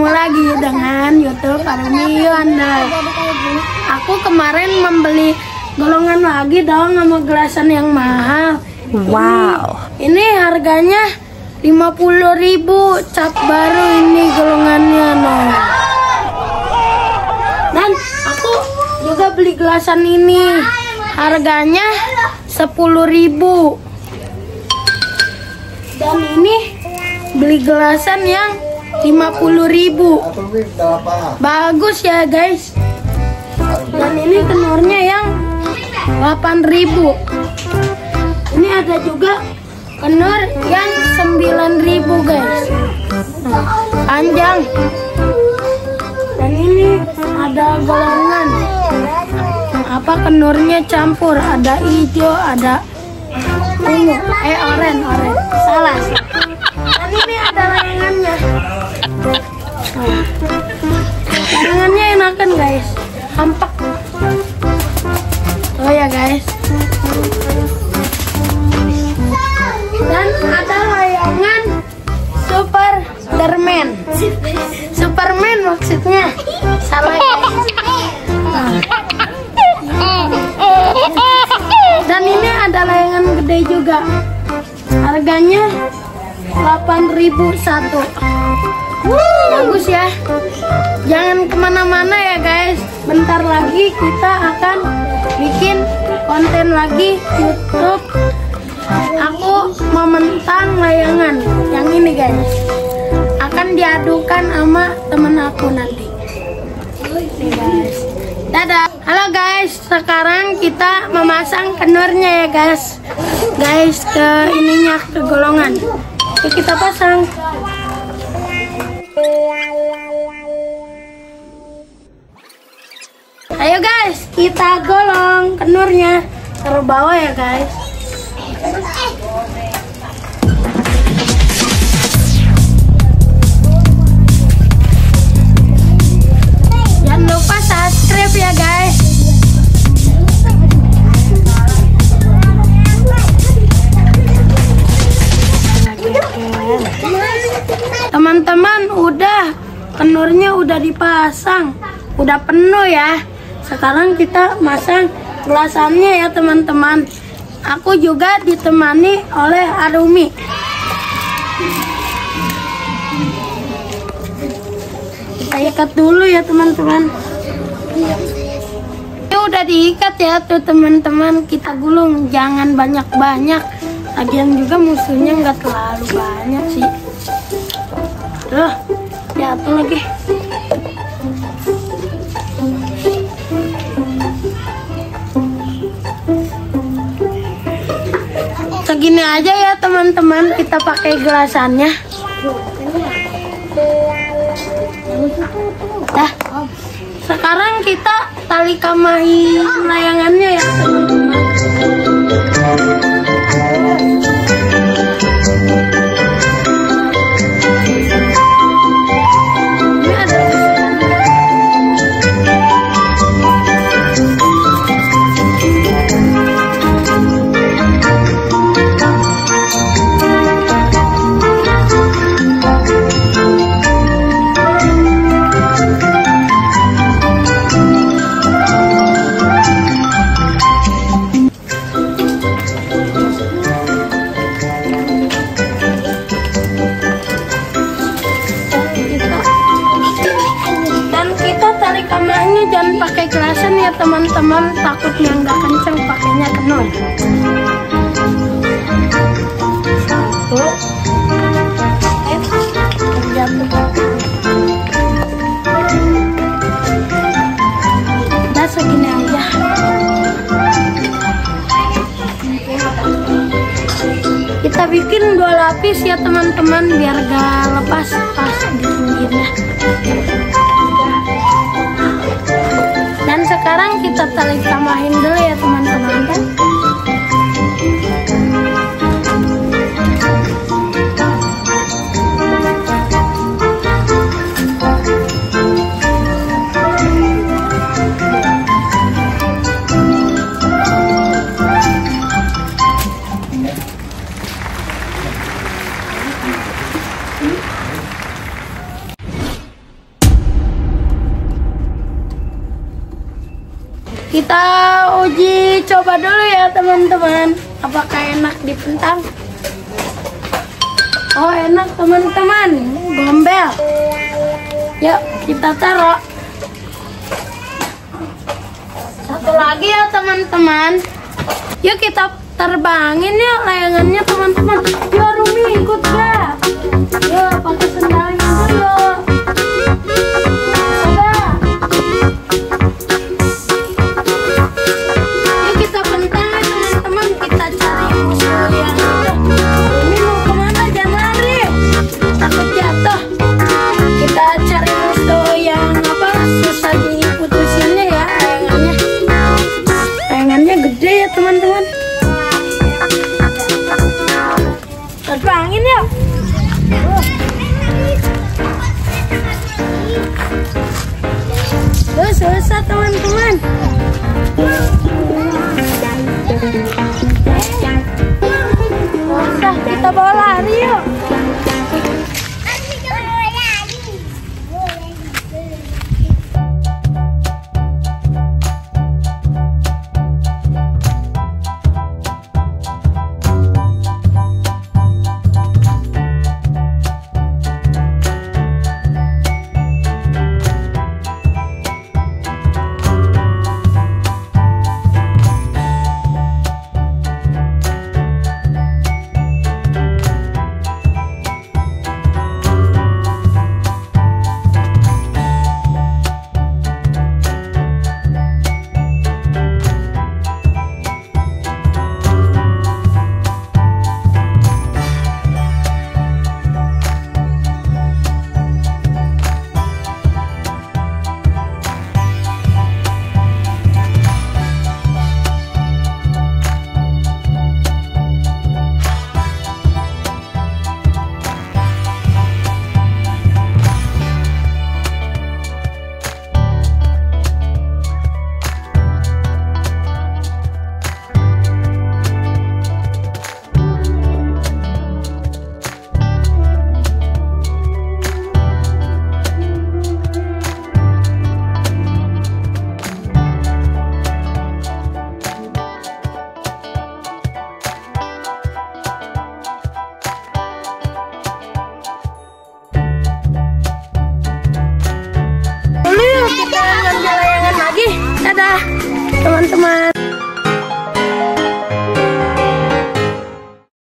Ketemu lagi dengan YouTube Arumi Wanda. Aku kemarin membeli golongan lagi dong sama gelasan yang mahal. Wow. Ini harganya 50.000, cap baru ini golongannya noh. Dan aku juga beli gelasan ini, harganya 10.000. Dan ini beli gelasan yang 50.000. Bagus ya guys. Dan ini kenurnya yang 8.000. Ini ada juga kenur yang 9.000 guys. Panjang. Dan ini ada golongan. Apa kenurnya campur, ada hijau, ada ungu, oranye. Salah. Dan ini ada layangannya. Layangannya enakan guys. Hampak. Oh ya guys. Dan ada layangan Superman maksudnya. Salah guys. Dan ini ada layangan gede juga. Harganya 8.000 satu. Bagus ya. Jangan kemana-mana ya guys. Bentar lagi kita akan bikin konten lagi YouTube. Aku mementang layangan yang ini guys. Akan diadukan sama temen aku nanti. Nih guys. Dadah. Halo guys, sekarang kita memasang kenurnya ya guys. Guys, ke ininya, ke golongan. Oke, kita pasang. Ayo guys, kita golong kenurnya. Taruh bawah ya guys. Jangan lupa subscribe ya guys. Teman-teman, kenurnya udah dipasang, udah penuh ya. Sekarang kita masang gelasannya ya teman-teman. Aku juga ditemani oleh Arumi. Kita ikat dulu ya teman-teman. Ini udah diikat ya tuh teman-teman. Kita gulung, jangan banyak-banyak. Lagian juga musuhnya nggak terlalu banyak sih. Tuh, jatuh lagi. Segini aja ya teman-teman, kita pakai gelasannya. Dah. Sekarang kita tali kamahi layangannya ya teman-teman. Jangan pakai gelasan ya teman-teman, takutnya nggak kenceng, pakainya kenur. Tuh, udah segini aja. Kita bikin 2 lapis ya teman-teman, biar gak lepas pas di pinggirnya. Dan sekarang kita tali tamahin dulu ya teman-teman kan. Kita uji coba dulu ya teman-teman, apakah enak dipentang. Oh enak teman-teman, gombel. Yuk kita taruh. Satu lagi ya teman-teman. Yuk kita terbangin yuk layangannya teman-teman. Yuk Rumi ikut gak? Yuk pakai sendalnya dulu. Yuk kita bentang teman-teman. Kita cari musuh yang ada. Rumi mau kemana? Jangan lari, takut jatuh. Kita cari musuh yang apa susah diputusinnya ya layangannya. Layangannya gede ya teman-teman. Terbangin yuk.